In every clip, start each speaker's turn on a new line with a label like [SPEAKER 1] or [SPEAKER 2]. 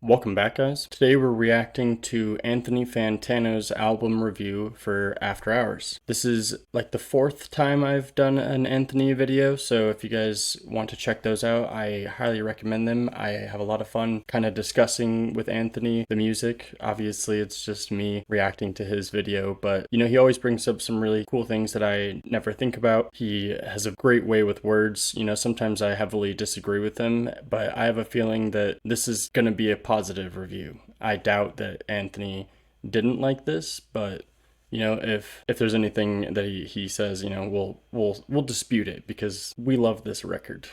[SPEAKER 1] Welcome back, guys. Today we're reacting to Anthony Fantano's album review for After Hours. This is like the fourth time I've done an Anthony video, so if you guys want to check those out, I highly recommend them. I have a lot of fun kind of discussing with Anthony the music. Obviously, it's just me reacting to his video, but he always brings up some really cool things that I never think about. He has a great way with words. Sometimes I heavily disagree with him, but I have a feeling that this is going to be a positive review. I doubt that Anthony didn't like this, but if there's anything that he says, we'll dispute it because we love this record.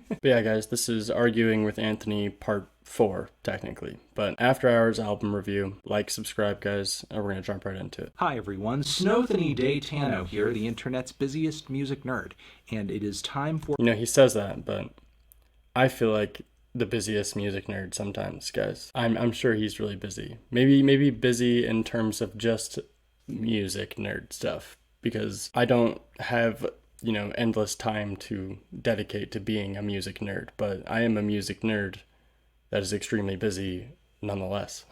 [SPEAKER 1] But yeah, guys, this is Arguing with Anthony part 4 technically, but After Hours album review. Like, subscribe, guys, and we're gonna jump right into it.
[SPEAKER 2] Hi everyone, Theneedledrop here, the internet's busiest music nerd, and it is time for...
[SPEAKER 1] He says that, but I feel like the busiest music nerd sometimes, guys. I'm sure he's really busy. Maybe busy in terms of just music nerd stuff, because I don't have endless time to dedicate to being a music nerd, but I am a music nerd that is extremely busy nonetheless.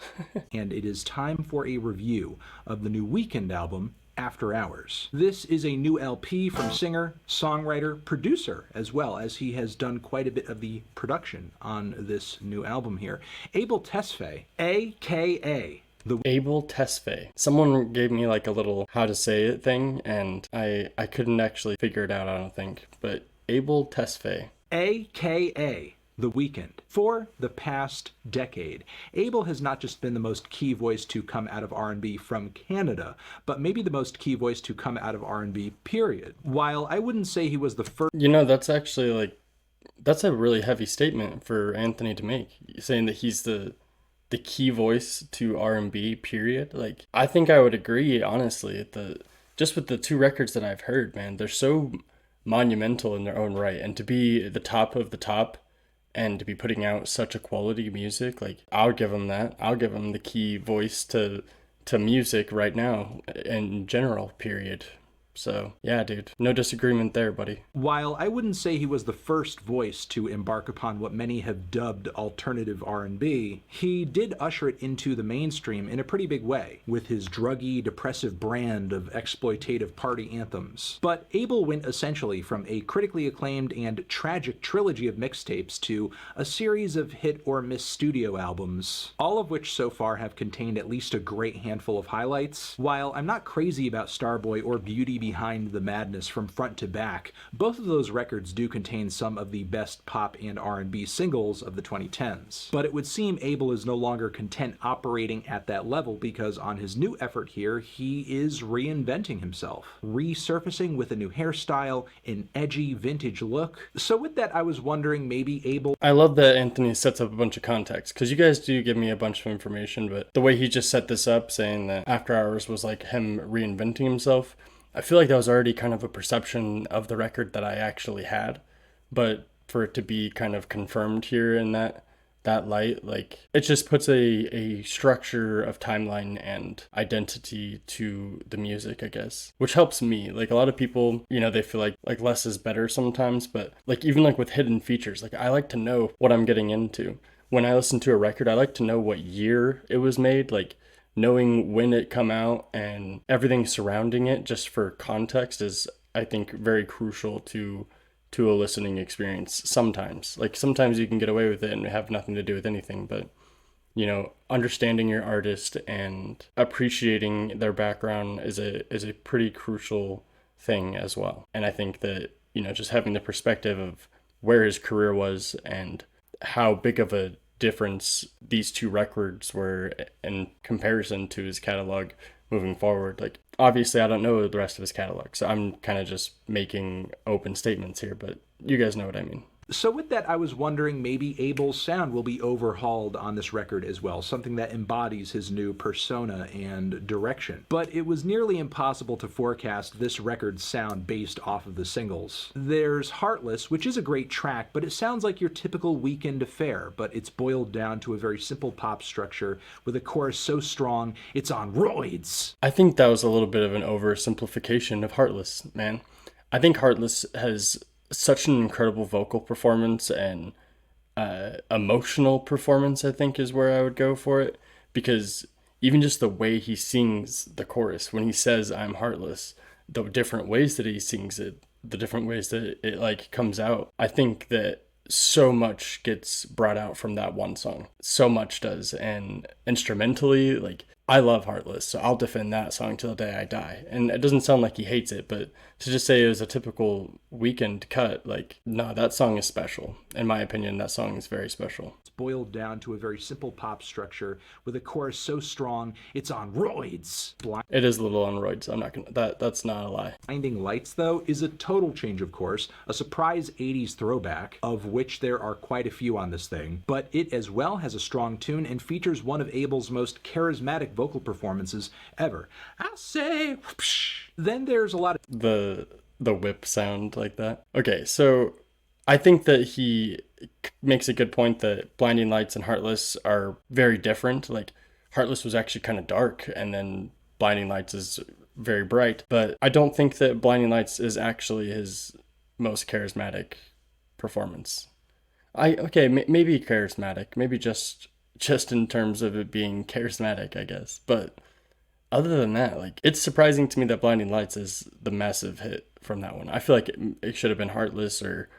[SPEAKER 2] And it is time for a review of the new Weeknd album, After Hours. This is a new LP from singer, songwriter, producer, as well as he has done quite a bit of the production on this new album here. Abel Tesfaye, aka
[SPEAKER 1] Abel Tesfaye. Someone gave me like a little how to say it thing, and I couldn't actually figure it out, I don't think. But Abel Tesfaye,
[SPEAKER 2] aka The Weeknd. For the past decade, Abel has not just been the most key voice to come out of R&B from Canada, but maybe the most key voice to come out of R&B, period. While I wouldn't say he was the first...
[SPEAKER 1] that's actually that's a really heavy statement for Anthony to make, saying that he's the key voice to R&B, period. Like, I think I would agree, honestly. Just with the two records that I've heard, man, they're so monumental in their own right, and to be the top of the top and to be putting out such a quality music, like, I'll give him that. I'll give him the key voice to music right now in general, period. So, yeah, dude, no disagreement there, buddy.
[SPEAKER 2] While I wouldn't say he was the first voice to embark upon what many have dubbed alternative R&B, he did usher it into the mainstream in a pretty big way, with his druggy, depressive brand of exploitative party anthems. But Abel went essentially from a critically acclaimed and tragic trilogy of mixtapes to a series of hit or miss studio albums, all of which so far have contained at least a great handful of highlights. While I'm not crazy about Starboy or Beauty Behind the Madness from front to back, both of those records do contain some of the best pop and R&B singles of the 2010s. But it would seem Abel is no longer content operating at that level, because on his new effort here, he is reinventing himself, resurfacing with a new hairstyle, an edgy vintage look. So with that, I was wondering, maybe Abel...
[SPEAKER 1] I love that Anthony sets up a bunch of context, because you guys do give me a bunch of information, but the way he just set this up, saying that After Hours was like him reinventing himself, I feel like that was already kind of a perception of the record that I actually had, but for it to be kind of confirmed here in that light, like, it just puts a structure of timeline and identity to the music, I guess, which helps me. Like, a lot of people, they feel like less is better sometimes, but like, even like with hidden features, like, I like to know what I'm getting into. When I listen to a record, I like to know what year it was made, like, knowing when it come out and everything surrounding it, just for context, is, I think, very crucial to a listening experience. Sometimes you can get away with it and have nothing to do with anything, but understanding your artist and appreciating their background is a pretty crucial thing as well. And I think that just having the perspective of where his career was and how big of a difference these two records were in comparison to his catalog moving forward. Like, obviously I don't know the rest of his catalog, so I'm kind of just making open statements here, but you guys know what I mean.
[SPEAKER 2] So with that, I was wondering, maybe Abel's sound will be overhauled on this record as well, something that embodies his new persona and direction. But it was nearly impossible to forecast this record's sound based off of the singles. There's Heartless, which is a great track, but it sounds like your typical Weeknd affair, but it's boiled down to a very simple pop structure with a chorus so strong it's on roids.
[SPEAKER 1] I think that was a little bit of an oversimplification of Heartless, man. I think Heartless has such an incredible vocal performance, and emotional performance, I think, is where I would go for it. Because even just the way he sings the chorus, when he says I'm heartless, the different ways that he sings it, the different ways that it like comes out, I think that so much gets brought out from that one song. So much does. And instrumentally, like, I love Heartless, so I'll defend that song till the day I die. And it doesn't sound like he hates it, but to just say it was a typical Weeknd cut, like, no, that song is special. In my opinion, that song is very special.
[SPEAKER 2] It's boiled down to a very simple pop structure with a chorus so strong it's on roids.
[SPEAKER 1] It is a little on roids. I'm not gonna. That's not a lie.
[SPEAKER 2] Blinding Lights, though, is a total change of course, a surprise 80s throwback, of which there are quite a few on this thing, but it as well has a strong tune and features one of Abel's most charismatic vocal performances ever. I say, whoosh. Then there's a lot of
[SPEAKER 1] the whip sound like that. Okay, so I think that he makes a good point that Blinding Lights and Heartless are very different. Like, Heartless was actually kind of dark, and then Blinding Lights is very bright. But I don't think that Blinding Lights is actually his most charismatic performance. Maybe charismatic, maybe just in terms of it being charismatic, I guess. But other than that, like, it's surprising to me that Blinding Lights is the massive hit from that one. I feel like it should have been Heartless or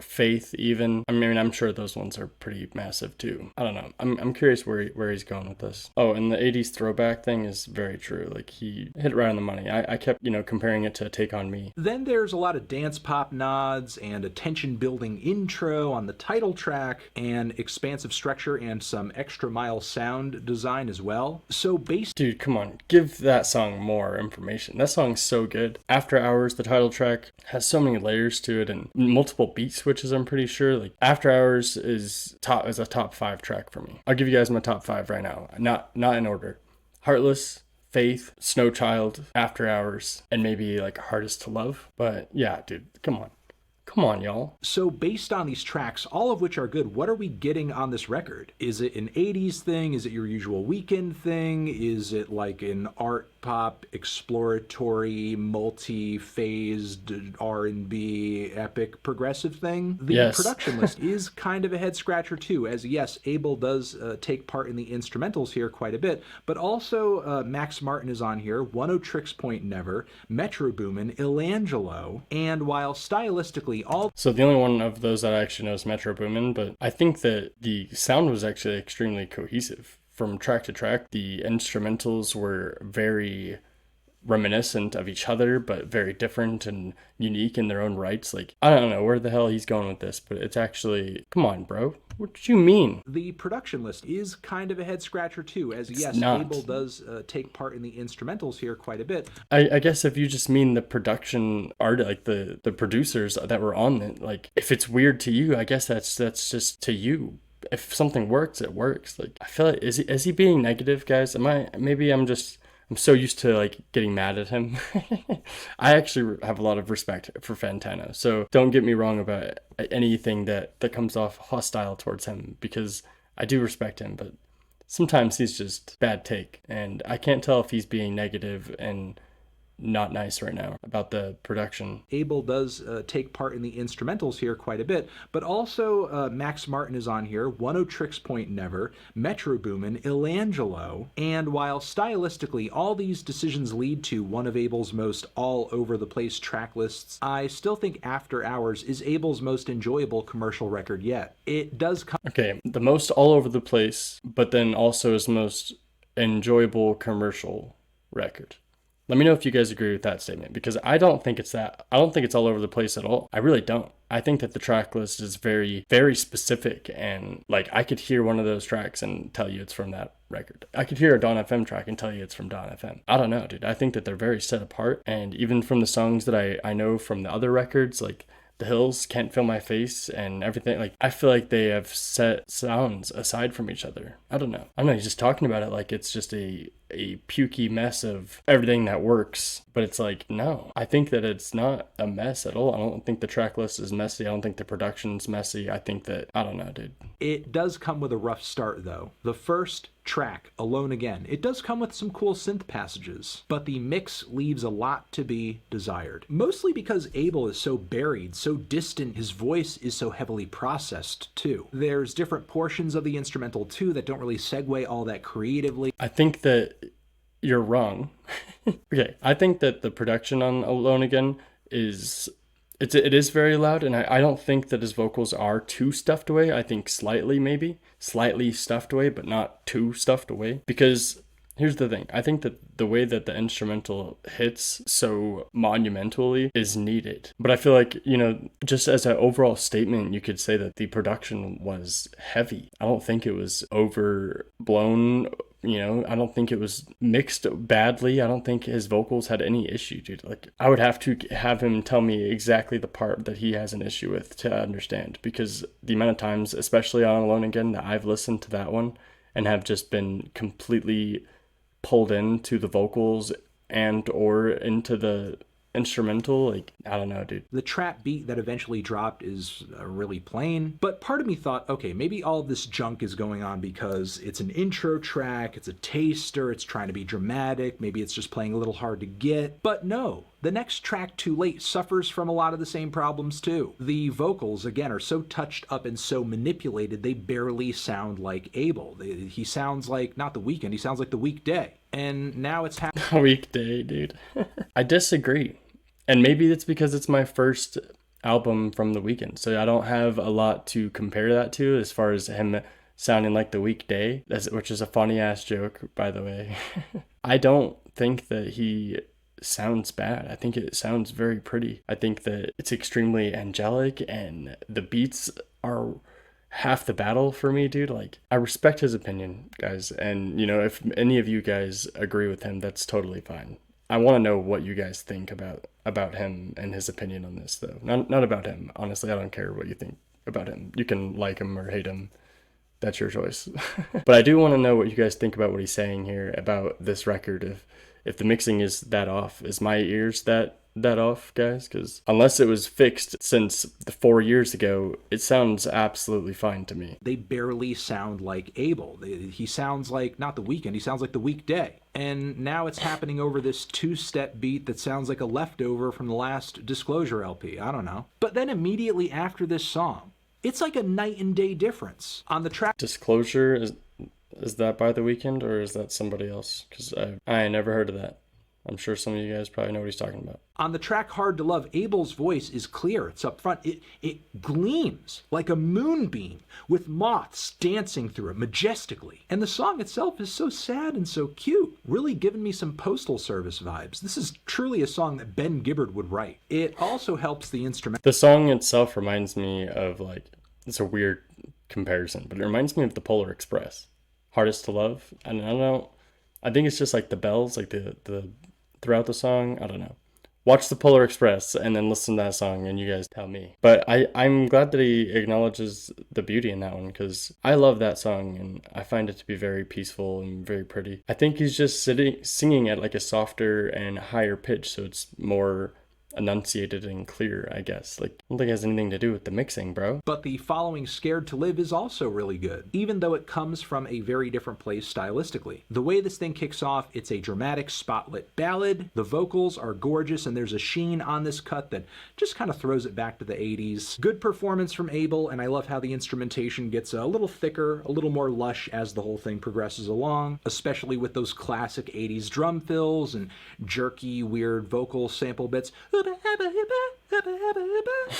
[SPEAKER 1] Faith even. I mean, I'm sure those ones are pretty massive too. I don't know. I'm curious where he's going with this. Oh, and the 80s throwback thing is very true. Like, he hit it right on the money. I kept, comparing it to Take On Me.
[SPEAKER 2] Then there's a lot of dance pop nods and a tension building intro on the title track and expansive structure and some extra mile sound design as well. So
[SPEAKER 1] Dude, come on. Give that song more information. That song's so good. After Hours, the title track, has so many layers to it and multiple beat switches, I'm pretty sure. Like, After Hours is a top 5 track for me. I'll give you guys my top 5 right now. Not in order. Heartless, Faith, Snow Child, After Hours, and maybe like Hardest to Love. But yeah, dude, come on. Come on, y'all.
[SPEAKER 2] So based on these tracks, all of which are good, what are we getting on this record? Is it an 80s thing? Is it your usual Weeknd thing? Is it like an art pop, exploratory, multi-phased R&B, epic, progressive thing? The production list is kind of a head-scratcher too, as yes, Abel does take part in the instrumentals here quite a bit, but also Max Martin is on here, 1-0-Tricks Point Never, Metro Boomin, Ilangelo, and while stylistically
[SPEAKER 1] So the only one of those that I actually know is Metro Boomin, but I think that the sound was actually extremely cohesive. From track to track, the instrumentals were very reminiscent of each other, but very different and unique in their own rights. Like, I don't know where the hell he's going with this, but it's actually, come on, bro. What do you mean?
[SPEAKER 2] The production list is kind of a head scratcher too, as Abel does take part in the instrumentals here quite a bit.
[SPEAKER 1] I guess if you just mean the production art, like the producers that were on it, like, if it's weird to you, I guess that's just to you. If something works, it works. Like, I feel like, is he being negative, guys? I'm so used to like getting mad at him. I actually have a lot of respect for Fantano. So don't get me wrong about anything that comes off hostile towards him, because I do respect him, but sometimes he's just bad take. And I can't tell if he's being negative and not nice right now about the production.
[SPEAKER 2] Abel does take part in the instrumentals here quite a bit, but also Max Martin is on here, 1-0-Tricks Point Never, Metro Boomin, Ilangelo, and while stylistically all these decisions lead to one of Abel's most all-over-the-place track lists, I still think After Hours is Abel's most enjoyable commercial record yet. It does come...
[SPEAKER 1] Okay, the most all-over-the-place, but then also his most enjoyable commercial record. Let me know if you guys agree with that statement, because I don't think it's that. I don't think it's all over the place at all. I really don't. I think that the track list is very, very specific, and like, I could hear one of those tracks and tell you it's from that record. I could hear a Dawn FM track and tell you it's from Dawn FM. I don't know, dude. I think that they're very set apart, and even from the songs that I know from the other records, like The Hills, Can't Feel My Face, and everything, like, I feel like they have set sounds aside from each other. I don't know. He's just talking about it like it's just a pukey mess of everything that works, but it's like, no, I think that it's not a mess at all. I don't think the track list is messy. I don't think the production's messy. I think that, I don't know, dude.
[SPEAKER 2] It does come with a rough start though. The first track, Alone Again. It does come with some cool synth passages, but the mix leaves a lot to be desired. Mostly because Abel is so buried, so distant, his voice is so heavily processed too. There's different portions of the instrumental too that don't really segue all that creatively.
[SPEAKER 1] I think that you're wrong. Okay, I think that the production on Alone Again it is very loud, and I don't think that his vocals are too stuffed away. I think slightly stuffed away, but not too stuffed away. Because here's the thing, I think that the way that the instrumental hits so monumentally is needed. But I feel like, just as an overall statement, you could say that the production was heavy. I don't think it was overblown. I don't think it was mixed badly. I don't think his vocals had any issue, dude. Like, I would have to have him tell me exactly the part that he has an issue with to understand, because the amount of times, especially on Alone Again, that I've listened to that one and have just been completely pulled into the vocals and or into the instrumental, like, I don't know, dude.
[SPEAKER 2] The trap beat that eventually dropped is really plain, but part of me thought, okay, maybe all of this junk is going on because it's an intro track, it's a taster, it's trying to be dramatic, maybe it's just playing a little hard to get. But no, the next track, Too Late, suffers from a lot of the same problems too. The vocals, again, are so touched up and so manipulated, they barely sound like Abel. He sounds like, not the Weeknd, he sounds like the Weekday. And now it's happening.
[SPEAKER 1] Weekday, dude. I disagree. And maybe it's because it's my first album from The Weeknd, so I don't have a lot to compare that to as far as him sounding like the Weekday, which is a funny ass joke, by the way. I don't think that he sounds bad. I think it sounds very pretty. I think that it's extremely angelic, and the beats are half the battle for me, dude. Like, I respect his opinion, guys, and if any of you guys agree with him, that's totally fine. I want to know what you guys think about him and his opinion on this, though. Not about him. Honestly, I don't care what you think about him. You can like him or hate him. That's your choice. But I do want to know what you guys think about what he's saying here about this record. If the mixing is that off, is my ears that off, guys? Because unless it was fixed since 4 years ago, it sounds absolutely fine to me.
[SPEAKER 2] They barely sound like Abel. He sounds like, not the Weeknd, he sounds like the Weekday. And now it's happening over this two-step beat that sounds like a leftover from the last Disclosure LP. I don't know. But then immediately after this song, it's like a night and day difference. On the track
[SPEAKER 1] Disclosure, is that by The Weeknd, or is that somebody else? Because I never heard of that. I'm sure some of you guys probably know what he's talking about.
[SPEAKER 2] On the track Hard to Love, Abel's voice is clear. It's up front. It gleams like a moonbeam with moths dancing through it majestically. And the song itself is so sad and so cute, really giving me some Postal Service vibes. This is truly a song that Ben Gibbard would write. It also helps the instrument.
[SPEAKER 1] The song itself reminds me of, like, it's a weird comparison, but it reminds me of the Polar Express. Hardest to Love. And I don't know. I think it's just like the bells, like the throughout the song. I don't know. Watch the Polar Express and then listen to that song and you guys tell me. But I'm glad that he acknowledges the beauty in that one, because I love that song and I find it to be very peaceful and very pretty. I think he's just singing at like a softer and higher pitch, so it's more enunciated and clear, I guess. Like, I don't think it has anything to do with the mixing, bro.
[SPEAKER 2] But the following Scared to Live is also really good, even though it comes from a very different place stylistically. The way this thing kicks off, it's a dramatic spotlit ballad. The vocals are gorgeous, and there's a sheen on this cut that just kind of throws it back to the 80s. Good performance from Abel, and I love how the instrumentation gets a little thicker, a little more lush as the whole thing progresses along, especially with those classic 80s drum fills and jerky, weird vocal sample bits.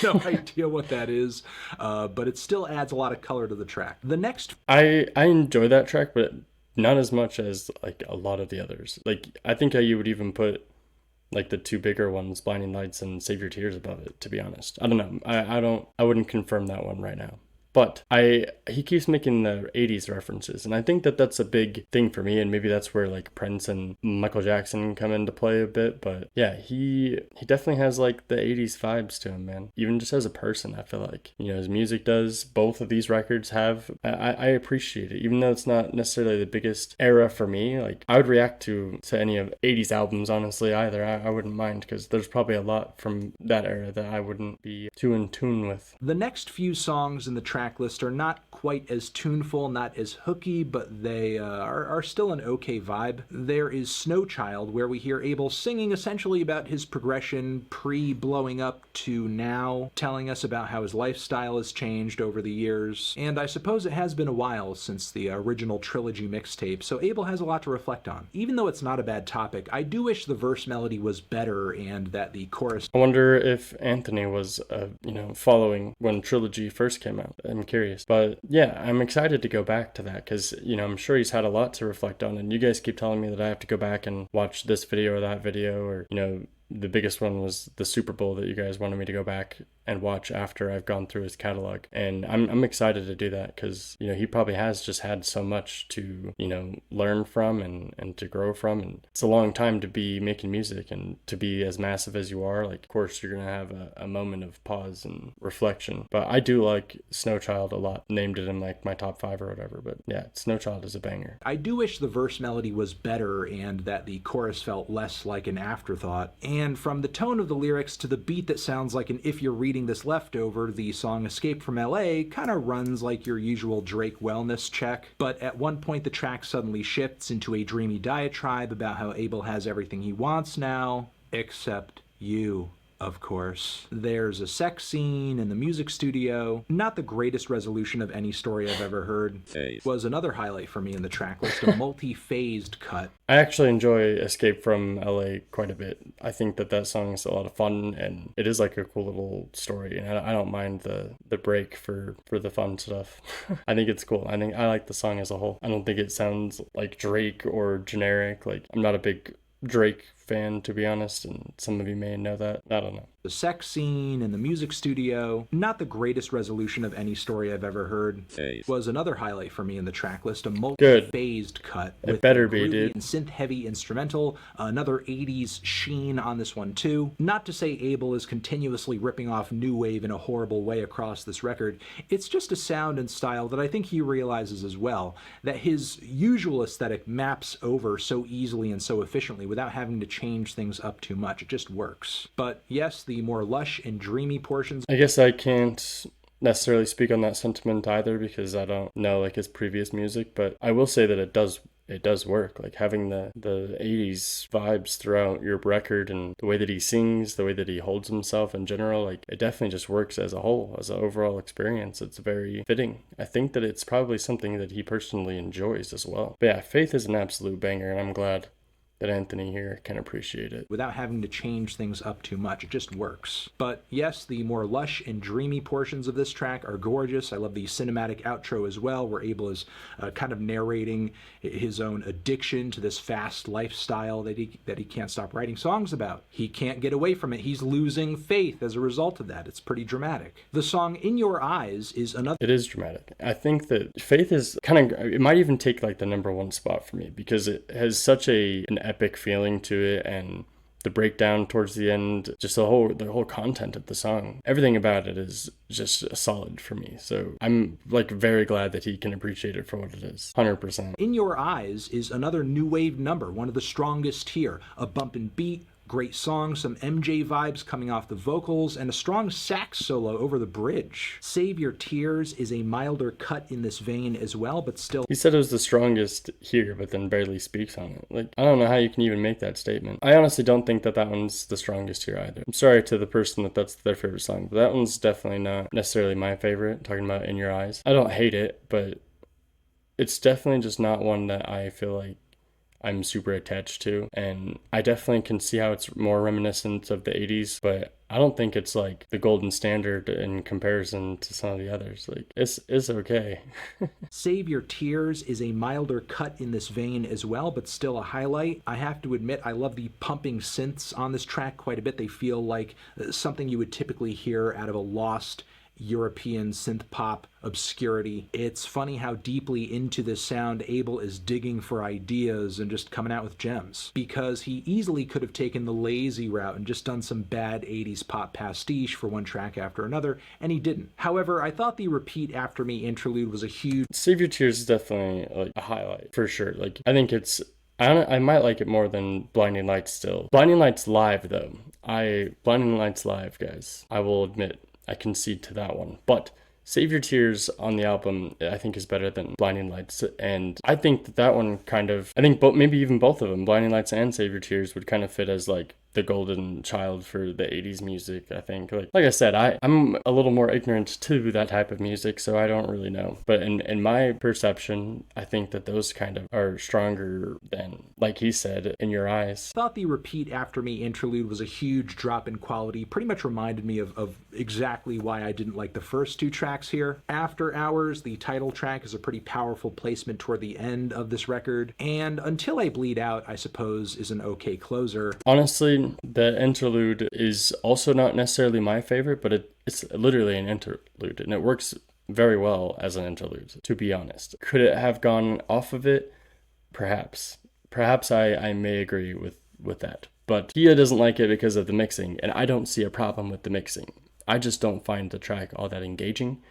[SPEAKER 2] No idea what that is, but it still adds a lot of color to the track. The next...
[SPEAKER 1] I enjoy that track, but not as much as like a lot of the others. Like, I think you would even put like the two bigger ones, Blinding Lights and Save Your Tears, above it, to be honest. I don't know. I wouldn't confirm that one right now. But he keeps making the 80s references, and I think that that's a big thing for me, and maybe that's where like Prince and Michael Jackson come into play a bit. But yeah, he definitely has like the 80s vibes to him, man. Even just as a person, I feel like, his music does. Both of these records have. I appreciate it, even though it's not necessarily the biggest era for me. Like, I would react to any of 80s albums, honestly, either. I wouldn't mind, because there's probably a lot from that era that I wouldn't be too in tune with.
[SPEAKER 2] The next few songs in the track track list are not quite as tuneful, not as hooky, but they are still an okay vibe. There is Snow Child, where we hear Abel singing essentially about his progression pre-blowing up to now, telling us about how his lifestyle has changed over the years. And I suppose it has been a while since the original trilogy mixtape, so Abel has a lot to reflect on. Even though it's not a bad topic, I do wish the verse melody was better and that the chorus...
[SPEAKER 1] I wonder if Anthony was, following when Trilogy first came out. I'm curious. But yeah, I'm excited to go back to that because, I'm sure he's had a lot to reflect on. And you guys keep telling me that I have to go back and watch this video or that video or, the biggest one was the Super Bowl that you guys wanted me to go back and watch after I've gone through his catalog. And I'm excited to do that because, he probably has just had so much to, learn from and to grow from. And it's a long time to be making music and to be as massive as you are. Like, of course, you're going to have a moment of pause and reflection. But I do like Snow Child a lot. Named it in like my top 5 or whatever. But yeah, Snow Child is a banger.
[SPEAKER 2] I do wish the verse melody was better and that the chorus felt less like an afterthought. And from the tone of the lyrics to the beat that sounds like an If You're Reading This Leftover, the song Escape from LA kind of runs like your usual Drake wellness check. But at one point the track suddenly shifts into a dreamy diatribe about how Abel has everything he wants now, except you. Of course. There's a sex scene in the music studio. Not the greatest resolution of any story I've ever heard. Was another highlight for me in the track list, a multi-phased cut.
[SPEAKER 1] I actually enjoy Escape from LA quite a bit. I think that song is a lot of fun and it is like a cool little story. And I don't mind the break for the fun stuff. I think it's cool. I like the song as a whole. I don't think it sounds like Drake or generic. Like, I'm not a big Drake fan, to be honest, and some of you may know that. I don't know.
[SPEAKER 2] The sex scene in the music studio, not the greatest resolution of any story I've ever heard, was another highlight for me in the track list, a multi-phased cut with
[SPEAKER 1] better be, dude.
[SPEAKER 2] And synth-heavy instrumental, another 80s sheen on this one too. Not to say Abel is continuously ripping off new wave in a horrible way across this record, it's just a sound and style that I think he realizes as well, that his usual aesthetic maps over so easily and so efficiently without having to change things up too much. It just works. But yes, the more lush and dreamy portions...
[SPEAKER 1] I guess I can't necessarily speak on that sentiment either because I don't know like his previous music, but I will say that it does work. Like having the 80s vibes throughout your record and the way that he sings, the way that he holds himself in general, like it definitely just works as a whole, as an overall experience. It's very fitting. I think that it's probably something that he personally enjoys as well. But yeah, Faith is an absolute banger and I'm glad that Anthony here can appreciate it.
[SPEAKER 2] Without having to change things up too much. It just works. But yes, the more lush and dreamy portions of this track are gorgeous. I love the cinematic outro as well, where Abel is kind of narrating his own addiction to this fast lifestyle that he can't stop writing songs about. He can't get away from it. He's losing faith as a result of that. It's pretty dramatic. The song In Your Eyes is another...
[SPEAKER 1] It is dramatic. I think that Faith is kind of... It might even take like the #1 spot for me because it has such an epic feeling to it, and the breakdown towards the end, just the whole content of the song, everything about it is just solid for me. So I'm like very glad that he can appreciate it for what it is. 100%.
[SPEAKER 2] In Your Eyes is another new wave number, one of the strongest here. A bumpin' beat, great song, some MJ vibes coming off the vocals, and a strong sax solo over the bridge. Save Your Tears is a milder cut in this vein as well, but still...
[SPEAKER 1] He said it was the strongest here, but then barely speaks on it. Like, I don't know how you can even make that statement. I honestly don't think that one's the strongest here either. I'm sorry to the person that's their favorite song, but that one's definitely not necessarily my favorite, talking about In Your Eyes. I don't hate it, but it's definitely just not one that I feel like I'm super attached to, and I definitely can see how it's more reminiscent of the 80s, but I don't think it's like the golden standard in comparison to some of the others. Like, it's okay.
[SPEAKER 2] Save Your Tears is a milder cut in this vein as well, but still a highlight. I have to admit, I love the pumping synths on this track quite a bit. They feel like something you would typically hear out of a lost European synth pop obscurity. It's funny how deeply into this sound Abel is digging for ideas and just coming out with gems, because he easily could have taken the lazy route and just done some bad 80s pop pastiche for one track after another, and he didn't. However, I thought the Repeat After Me interlude was a huge...
[SPEAKER 1] Save Your Tears is definitely like a highlight for sure. Like, I think it's... I might like it more than Blinding Lights still. Blinding Lights live though. Blinding Lights live, guys. I will admit, I concede to that one. But Save Your Tears on the album, I think, is better than Blinding Lights. And I think that one kind of, I think maybe even both of them, Blinding Lights and Save Your Tears, would kind of fit as like the golden child for the 80s music, I think. Like I said, I'm a little more ignorant to that type of music, so I don't really know. But in my perception, I think that those kind of are stronger than, like he said, In Your Eyes.
[SPEAKER 2] Thought the Repeat After Me interlude was a huge drop in quality, pretty much reminded me of exactly why I didn't like the first two tracks here. After Hours, the title track, is a pretty powerful placement toward the end of this record, and Until I Bleed Out, I suppose, is an okay closer.
[SPEAKER 1] Honestly, the interlude is also not necessarily my favorite, but it's literally an interlude, and it works very well as an interlude, to be honest. Could it have gone off of it? Perhaps. Perhaps I may agree with that. But Gia doesn't like it because of the mixing, and I don't see a problem with the mixing. I just don't find the track all that engaging.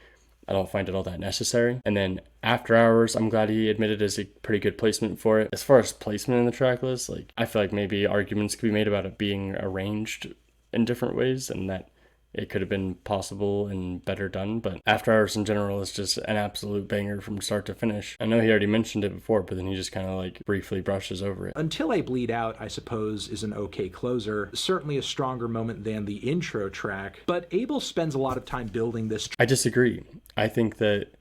[SPEAKER 1] I don't find it all that necessary. And then After Hours, I'm glad he admitted is a pretty good placement for it. As far as placement in the track list, like, I feel like maybe arguments could be made about it being arranged in different ways and that it could have been possible and better done. But After Hours in general is just an absolute banger from start to finish. I know he already mentioned it before, but then he just kind of like briefly brushes over it.
[SPEAKER 2] Until I Bleed Out, I suppose, is an okay closer. Certainly a stronger moment than the intro track, but Abel spends a lot of time building this.
[SPEAKER 1] I disagree. I think that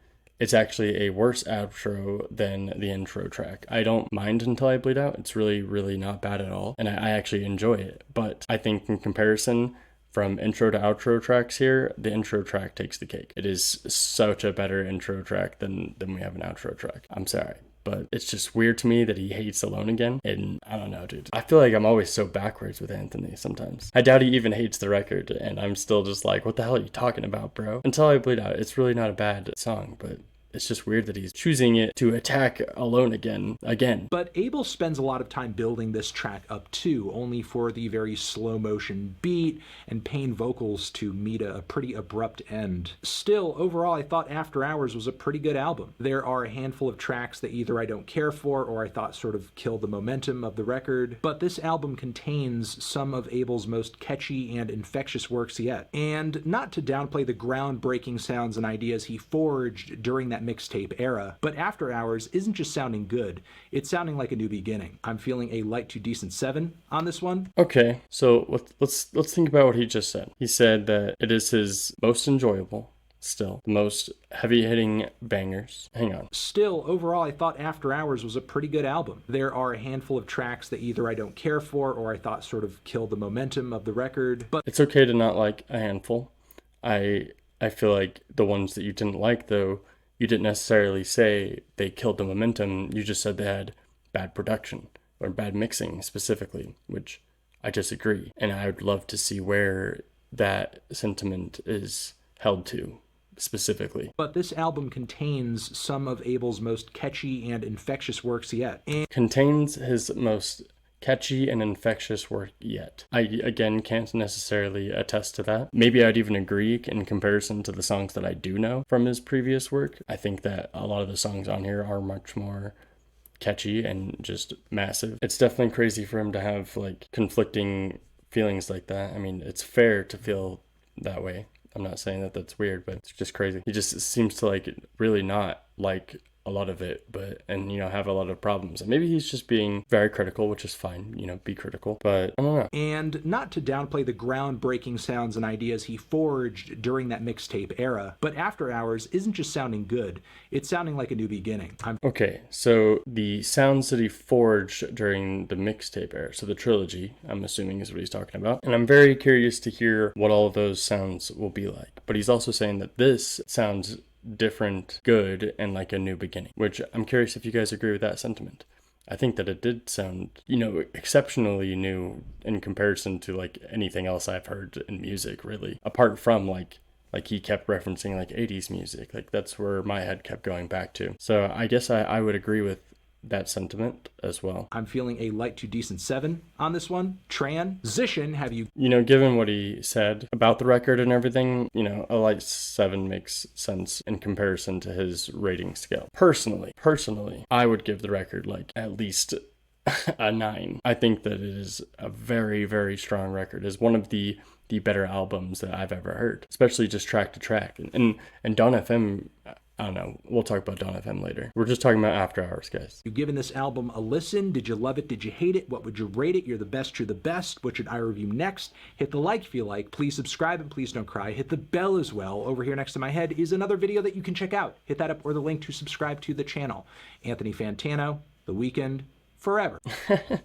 [SPEAKER 1] it's actually a worse outro than the intro track. I don't mind Until I Bleed Out. It's really, really not bad at all. And I actually enjoy it. But I think in comparison, from intro to outro tracks here, the intro track takes the cake. It is such a better intro track than we have an outro track. I'm sorry, but it's just weird to me that he hates Alone Again. And I don't know, dude. I feel like I'm always so backwards with Anthony sometimes. I doubt he even hates the record, and I'm still just like, what the hell are you talking about, bro? Until I Bleed Out, it's really not a bad song, but it's just weird that he's choosing it to attack Alone Again.
[SPEAKER 2] But Abel spends a lot of time building this track up too, only for the very slow motion beat and Payne vocals to meet a pretty abrupt end. Still, overall, I thought After Hours was a pretty good album. There are a handful of tracks that either I don't care for or I thought sort of killed the momentum of the record, but this album contains some of Abel's most catchy and infectious works yet. And not to downplay the groundbreaking sounds and ideas he forged during that mixtape era, but After Hours isn't just sounding good, it's sounding like a new beginning. I'm feeling a light to decent 7 on this one.
[SPEAKER 1] Okay, so let's think about what he just said. He said that it is his most enjoyable, still, the most heavy-hitting bangers. Hang on.
[SPEAKER 2] Still, overall, I thought After Hours was a pretty good album. There are a handful of tracks that either I don't care for or I thought sort of killed the momentum of the record, but
[SPEAKER 1] it's okay to not like a handful. I feel like the ones that you didn't like, though, you didn't necessarily say they killed the momentum. You just said they had bad production or bad mixing specifically, which I disagree. And I would love to see where that sentiment is held to specifically.
[SPEAKER 2] But this album contains some of Abel's most catchy and infectious works yet. And
[SPEAKER 1] contains his most catchy and infectious work yet. I, again, can't necessarily attest to that. Maybe I'd even agree in comparison to the songs that I do know from his previous work. I think that a lot of the songs on here are much more catchy and just massive. It's definitely crazy for him to have like conflicting feelings like that. I mean, it's fair to feel that way. I'm not saying that that's weird, but it's just crazy. He just seems to like really not like a lot of it, and have a lot of problems. And maybe he's just being very critical, which is fine, be critical, but I don't know.
[SPEAKER 2] And not to downplay the groundbreaking sounds and ideas he forged during that mixtape era, but After Hours isn't just sounding good, it's sounding like a new beginning.
[SPEAKER 1] Okay, so the sounds that he forged during the mixtape era, so the trilogy, I'm assuming is what he's talking about, and I'm very curious to hear what all of those sounds will be like. But he's also saying that this sounds different, good, and like a new beginning, which I'm curious if you guys agree with that sentiment. I think that it did sound, exceptionally new in comparison to like anything else I've heard in music, really. Apart from like he kept referencing like 80s music, like that's where my head kept going back to. So I guess I would agree with that sentiment as well.
[SPEAKER 2] I'm feeling a light to decent 7 on this one. Transition, have you...
[SPEAKER 1] given what he said about the record and everything, a light 7 makes sense in comparison to his rating scale. Personally, I would give the record like at least a 9. I think that it is a very, very strong record. It's one of the the better albums that I've ever heard, especially just track to track. And Dawn FM, I don't know. We'll talk about Dawn FM later. We're just talking about After Hours, guys.
[SPEAKER 2] You've given this album a listen. Did you love it? Did you hate it? What would you rate it? You're the best. You're the best. What should I review next? Hit the like if you like. Please subscribe and please don't cry. Hit the bell as well. Over here next to my head is another video that you can check out. Hit that up or the link to subscribe to the channel. Anthony Fantano, The Weeknd, forever.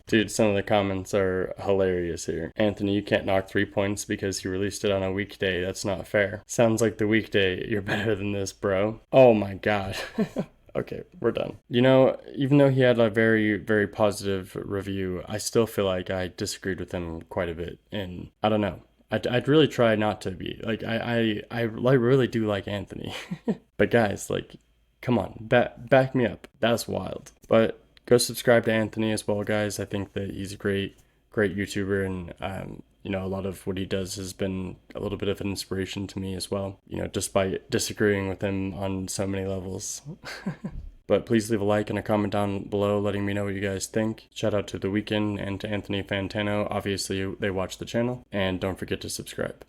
[SPEAKER 1] Dude, some of the comments are hilarious here. Anthony, you can't knock 3 points because you released it on a weekday. That's not fair. Sounds like the weekday. You're better than this, bro. Oh my god. Okay, we're done. You know, even though he had a very, very positive review, I still feel like I disagreed with him quite a bit. And I don't know. I'd really try not to be. Like, I really do like Anthony. But guys, like, come on, back me up. That's wild. But go subscribe to Anthony as well, guys. I think that he's a great YouTuber, and you know, a lot of what he does has been a little bit of an inspiration to me as well. You know, despite disagreeing with him on so many levels. But please leave a like and a comment down below letting me know what you guys think. Shout out to The Weeknd and to Anthony Fantano. Obviously, they watch the channel. And don't forget to subscribe.